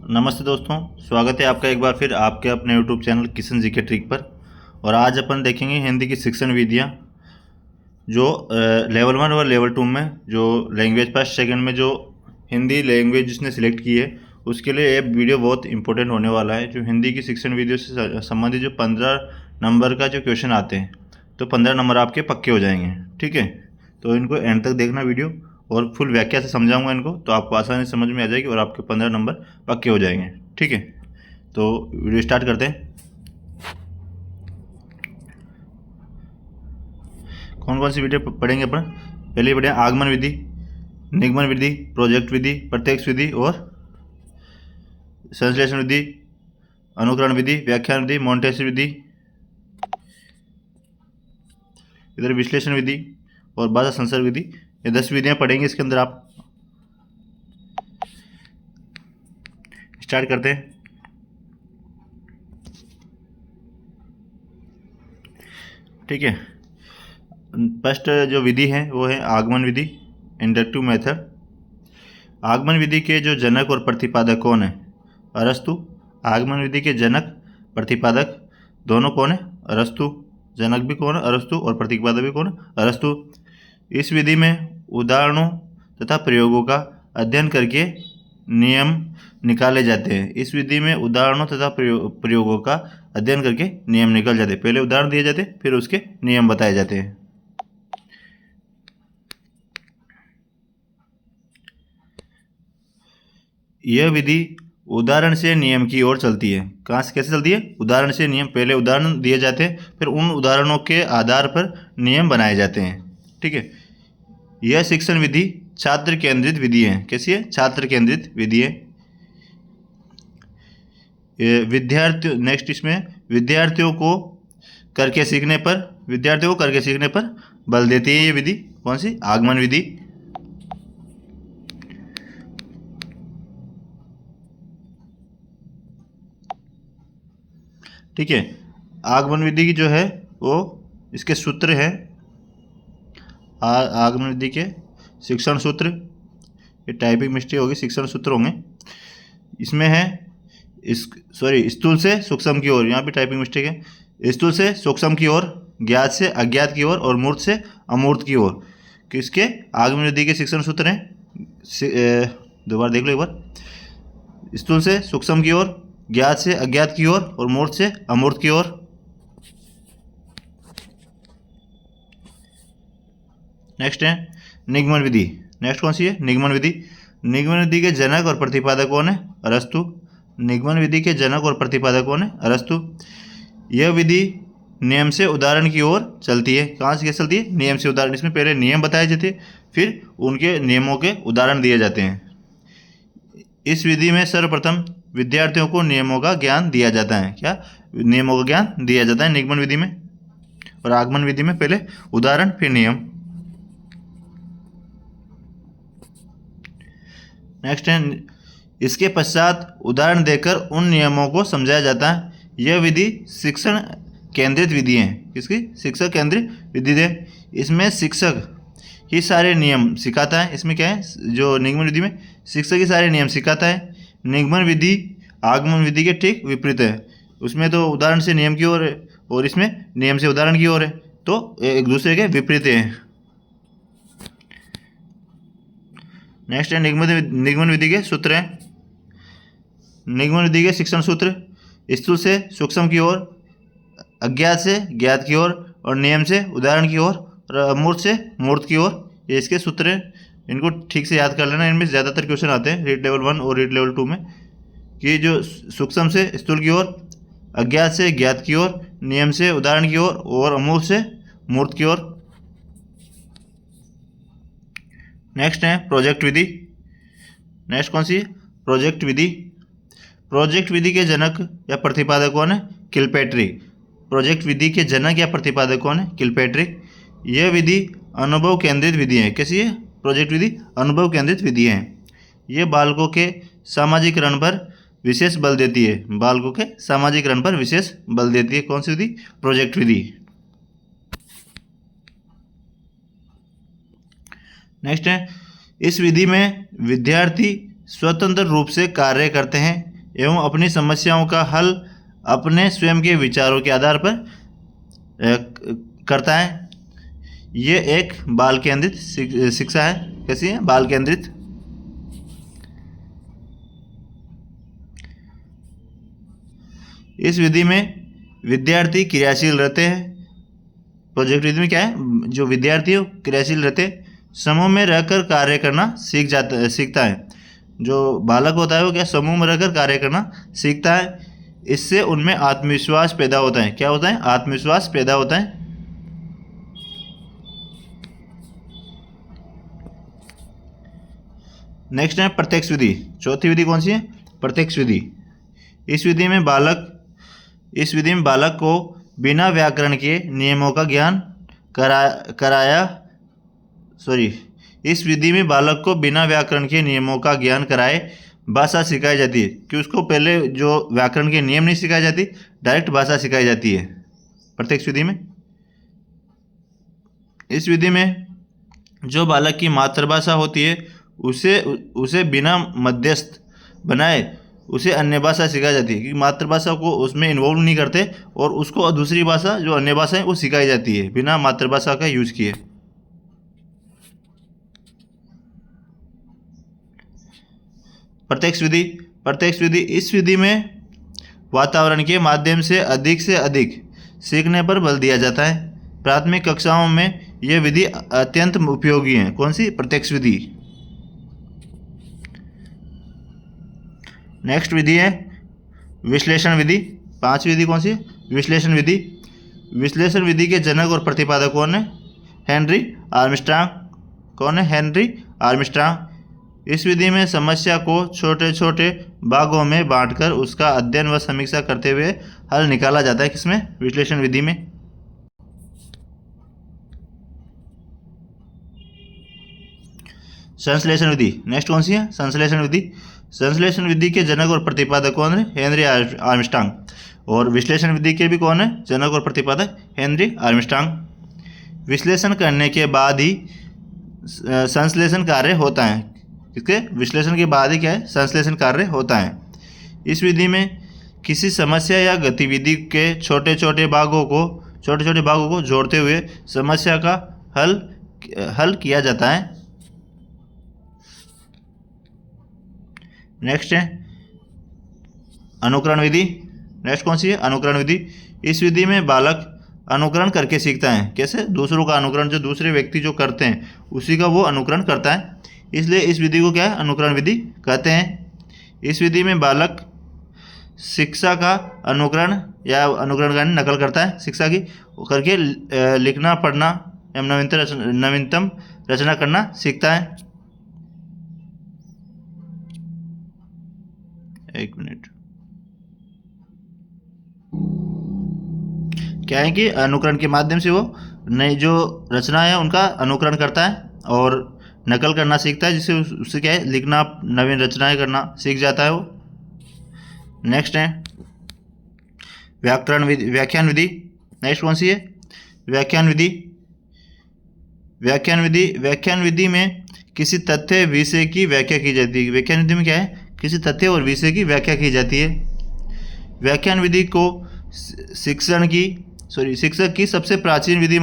नमस्ते दोस्तों, स्वागत है आपका एक बार फिर आपके अपने यूट्यूब चैनल किशन जी के ट्रिक पर। और आज अपन देखेंगे हिंदी की शिक्षण विधियाँ जो लेवल 1 और लेवल 2 में जो लैंग्वेज फर्स्ट सेकंड में जो हिंदी लैंग्वेज जिसने सिलेक्ट की है उसके लिए ये वीडियो बहुत इंपॉर्टेंट होने वाला है। जो हिंदी की शिक्षण विधियों से संबंधित जो 15 नंबर का जो क्वेश्चन आते हैं तो 15 नंबर आपके पक्के हो जाएंगे। ठीक है, तो इनको एंड तक देखना वीडियो और फुल व्याख्या से समझाऊंगा इनको, तो आपको आसानी से समझ में आ जाएगी और आपके 15 नंबर पक्के हो जाएंगे। ठीक है, तो वीडियो स्टार्ट करते हैं। कौन कौन सी वीडियो पढ़ेंगे अपन? पहले पढ़ें आगमन विधि, निगमन विधि, प्रोजेक्ट विधि, प्रत्यक्ष विधि और संश्लेषण विधि, अनुकरण विधि, व्याख्यान विधि, मोंटेसरी विधि, इधर विश्लेषण विधि और भाषा संसर्ग विधि। ये 10 विधियां पढ़ेंगे इसके अंदर। आप स्टार्ट करते हैं। ठीक है, फर्स्ट जो विधि है वो है आगमन विधि, इंडक्टिव मेथड। आगमन विधि के जो जनक और प्रतिपादक कौन है? अरस्तु। आगमन विधि के जनक प्रतिपादक दोनों कौन है? अरस्तु। जनक भी कौन है? अरस्तु। और प्रतिपादक भी कौन है? अरस्तु। इस विधि में उदाहरणों तथा प्रयोगों का अध्ययन करके नियम निकाले जाते हैं। इस विधि में उदाहरणों तथा प्रयोगों का अध्ययन करके नियम निकल जाते हैं। पहले उदाहरण दिए जाते हैं, फिर उसके नियम बताए जाते हैं। यह विधि उदाहरण से नियम की ओर चलती है। कहाँ से कैसे चलती है? उदाहरण से नियम। पहले उदाहरण दिए जाते हैं, फिर उन उदाहरणों के आधार पर नियम बनाए जाते हैं। ठीक है, यह शिक्षण विधि छात्र केंद्रित विधि है। कैसी है? छात्र केंद्रित विधि है। विद्यार्थियों नेक्स्ट इसमें विद्यार्थियों को करके सीखने पर बल देती है ये विधि। कौन सी? आगमन विधि। ठीक है, आगमन विधि की जो है वो इसके सूत्र है। आगमन विधि के शिक्षण सूत्र, ये टाइपिंग मिस्टेक होगी, शिक्षण सूत्र होंगे इसमें है। स्थूल से सूक्ष्म की ओर, यहाँ भी टाइपिंग मिस्टेक है। स्थूल से सूक्ष्म की ओर, ज्ञात से अज्ञात की ओर और मूर्त से अमूर्त की ओर। किसके? आगमन विधि के शिक्षण सूत्र हैं। दोबारा देख लो एक बार। स्थूल से सूक्ष्म की ओर, ज्ञात से अज्ञात की ओर और मूर्त से अमूर्त की ओर। नेक्स्ट है निगमन विधि। नेक्स्ट कौन सी है? निगमन विधि। निगमन विधि के जनक और प्रतिपादक कौन है? अरस्तु। निगमन विधि के जनक और प्रतिपादक कौन है? अरस्तु। यह विधि नियम से उदाहरण की ओर चलती है। कहाँ से कैसे चलती है? नियम से उदाहरण। इसमें पहले नियम बताए जाते हैं, फिर उनके नियमों के उदाहरण दिए जाते हैं। इस विधि में सर्वप्रथम विद्यार्थियों को नियमों का ज्ञान दिया जाता है। क्या? नियमों का ज्ञान दिया जाता है निगमन विधि में। और आगमन विधि में पहले उदाहरण फिर नियम। नेक्स्ट है इसके पश्चात उदाहरण देकर उन नियमों को समझाया जाता है। यह विधि शिक्षण केंद्रित विधि है। किसकी? शिक्षक केंद्रित विधि है। इसमें शिक्षक ही सारे नियम सिखाता है। इसमें क्या है? जो निगमन विधि में शिक्षक ही सारे नियम सिखाता है। निगमन विधि आगमन विधि के ठीक विपरीत है। उसमें तो उदाहरण से नियम की ओर है और इसमें नियम से उदाहरण की ओर है, तो एक दूसरे के विपरीत है। नेक्स्ट है निगमन विधि के सूत्र हैं। निगमन विधि के शिक्षण सूत्र: स्थूल से सूक्ष्म की ओर, अज्ञात से ज्ञात की ओर और नियम से उदाहरण की ओर और अमूर्त से मूर्त की ओर। ये इसके सूत्र हैं। इनको ठीक से याद कर लेना। इनमें ज़्यादातर क्वेश्चन आते हैं रीड लेवल 1 और रीड लेवल 2 में, कि जो सूक्ष्म से स्थूल की ओर, अज्ञात से ज्ञात की ओर, नियम से उदाहरण की ओर और अमूर्त से मूर्त की ओर। नेक्स्ट है प्रोजेक्ट विधि। नेक्स्ट कौन सी है? प्रोजेक्ट विधि। प्रोजेक्ट विधि के जनक या प्रतिपादक कौन है? किलपैट्रिक। प्रोजेक्ट विधि के जनक या प्रतिपादक कौन है? किलपैट्रिक। यह विधि अनुभव केंद्रित विधि है। कैसी है? प्रोजेक्ट विधि अनुभव केंद्रित विधि है। यह बालकों के सामाजिकरण पर विशेष बल देती है। बालकों के सामाजिकरण पर विशेष बल देती है। कौन सी विधि? प्रोजेक्ट विधि। नेक्स्ट है इस विधि में विद्यार्थी स्वतंत्र रूप से कार्य करते हैं। एवं अपनी समस्याओं का हल अपने स्वयं के विचारों के आधार पर करता है। ये एक बाल केंद्रित शिक्षा है। कैसी है? बाल केंद्रित। इस विधि में विद्यार्थी क्रियाशील रहते हैं। प्रोजेक्ट विधि में क्या है? जो विद्यार्थी है क्रियाशील रहते, समूह में रहकर कार्य करना सीखता है। जो बालक होता है वो क्या समूह में रहकर कार्य करना सीखता है। इससे उनमें आत्मविश्वास पैदा होता है। क्या होता है? आत्मविश्वास पैदा होता है। नेक्स्ट है प्रत्यक्ष विधि। चौथी विधि कौन सी है? प्रत्यक्ष विधि। इस विधि में बालक को बिना व्याकरण के नियमों का ज्ञान इस विधि में बालक को बिना व्याकरण के नियमों का ज्ञान कराए भाषा सिखाई जाती है। कि उसको पहले जो व्याकरण के नियम नहीं सिखाई जाती, डायरेक्ट भाषा सिखाई जाती है प्रत्यक्ष विधि में। इस विधि में जो बालक की मातृभाषा होती है उसे बिना मध्यस्थ बनाए उसे अन्य भाषा सिखाई जाती है। कि मातृभाषा को उसमें इन्वॉल्व नहीं करते और उसको दूसरी भाषा जो अन्य भाषा है वो सिखाई जाती है बिना मातृभाषा का यूज किए। प्रत्यक्ष विधि इस विधि में वातावरण के माध्यम से अधिक सीखने पर बल दिया जाता है। प्राथमिक कक्षाओं में यह विधि अत्यंत उपयोगी है। कौन सी? प्रत्यक्ष विधि। नेक्स्ट विधि है विश्लेषण विधि। पांचवी विधि कौन सी? विश्लेषण विधि। विश्लेषण विधि के जनक और प्रतिपादक कौन है? Henry Armstrong. कौन है? Henry Armstrong. इस विधि में समस्या को छोटे छोटे भागों में बांटकर उसका अध्ययन व समीक्षा करते हुए हल निकाला जाता है। किसमें? विश्लेषण विधि में। संश्लेषण विधि। नेक्स्ट कौन सी है? संश्लेषण विधि। संश्लेषण विधि के जनक और प्रतिपादक कौन है? Henry Armstrong. और विश्लेषण विधि के भी कौन है जनक और प्रतिपादक? Henry Armstrong. विश्लेषण करने के बाद ही संश्लेषण कार्य होता है। इसके विश्लेषण के बाद ही क्या है? संश्लेषण कार्य होता है। इस विधि में किसी समस्या या गतिविधि के छोटे छोटे भागों को जोड़ते हुए समस्या का हल किया जाता है। नेक्स्ट है अनुकरण विधि। नेक्स्ट कौन सी है? अनुकरण विधि। इस विधि में बालक अनुकरण करके सीखता है। कैसे? दूसरों का अनुकरण, जो दूसरे व्यक्ति जो करते हैं उसी का वो अनुकरण करता है। इसलिए इस विधि को क्या है? अनुकरण विधि कहते हैं। इस विधि में बालक शिक्षा का अनुकरण का नकल करता है शिक्षा की करके लिखना पढ़ना एवं नवीनतम रचना करना सीखता है। एक मिनट। क्या है कि अनुकरण के माध्यम से वो नई जो रचना है उनका अनुकरण करता है और नकल करना सीखता है, जिससे उससे क्या है? लिखना, नवीन रचनाएं करना सीख जाता है वो। नेक्स्ट है व्याख्यान विधि। नेक्स्ट कौन सी है? व्याख्यान विधि में किसी तथ्य विषय की व्याख्या की जाती है। व्याख्यान विधि में क्या है? किसी तथ्य और विषय की व्याख्या की जाती है। व्याख्यान विधि को शिक्षण की सबसे प्राचीन विधि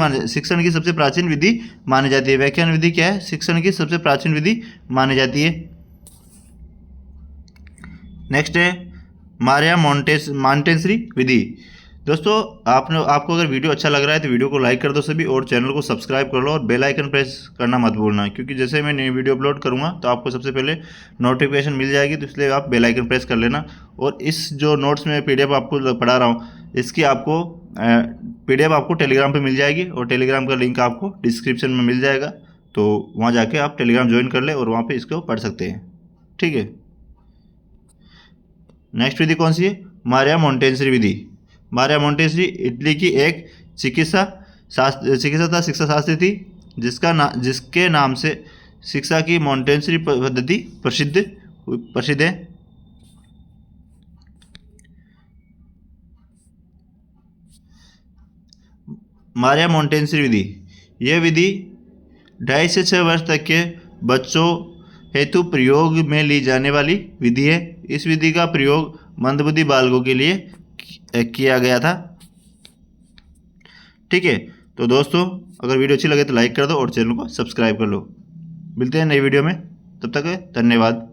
मानी जाती है। व्याख्यान विधि क्या है? शिक्षण की सबसे प्राचीन विधि मानी जाती है। नेक्स्ट है मारिया मॉन्टेसरी विधि। दोस्तों आपको अगर वीडियो अच्छा लग रहा है तो वीडियो को लाइक कर दो सभी, और चैनल को सब्सक्राइब कर लो और बेल आइकन प्रेस करना मत भूलना, क्योंकि जैसे मैं नई वीडियो अपलोड करूंगा तो आपको सबसे पहले नोटिफिकेशन मिल जाएगी। तो इसलिए आप बेल आइकन प्रेस कर लेना। और इस जो नोट्स में PDF आपको पढ़ा रहा हूँ इसकी आपको PDF आपको टेलीग्राम पर मिल जाएगी, और टेलीग्राम का लिंक आपको डिस्क्रिप्शन में मिल जाएगा। तो वहाँ जाके आप टेलीग्राम ज्वाइन कर ले और वहाँ पर इसको पढ़ सकते हैं। ठीक है। नेक्स्ट विधि कौन सी है? मारिया मॉन्टेसरी विधि। मारिया मॉन्टेसरी इटली की एक शिक्षा शास्त्री थी, जिसके नाम से शिक्षा की मॉन्टेसरी पद्धति प्रसिद्ध है। मारिया मॉन्टेसरी विधि, यह विधि 2.5 से 6 वर्ष तक के बच्चों हेतु प्रयोग में ली जाने वाली विधि है। इस विधि का प्रयोग मंदबुद्धि बालकों के लिए किया गया था। ठीक है, तो दोस्तों अगर वीडियो अच्छी लगे तो लाइक कर दो और चैनल को सब्सक्राइब कर लो। मिलते हैं नई वीडियो में, तब तक धन्यवाद।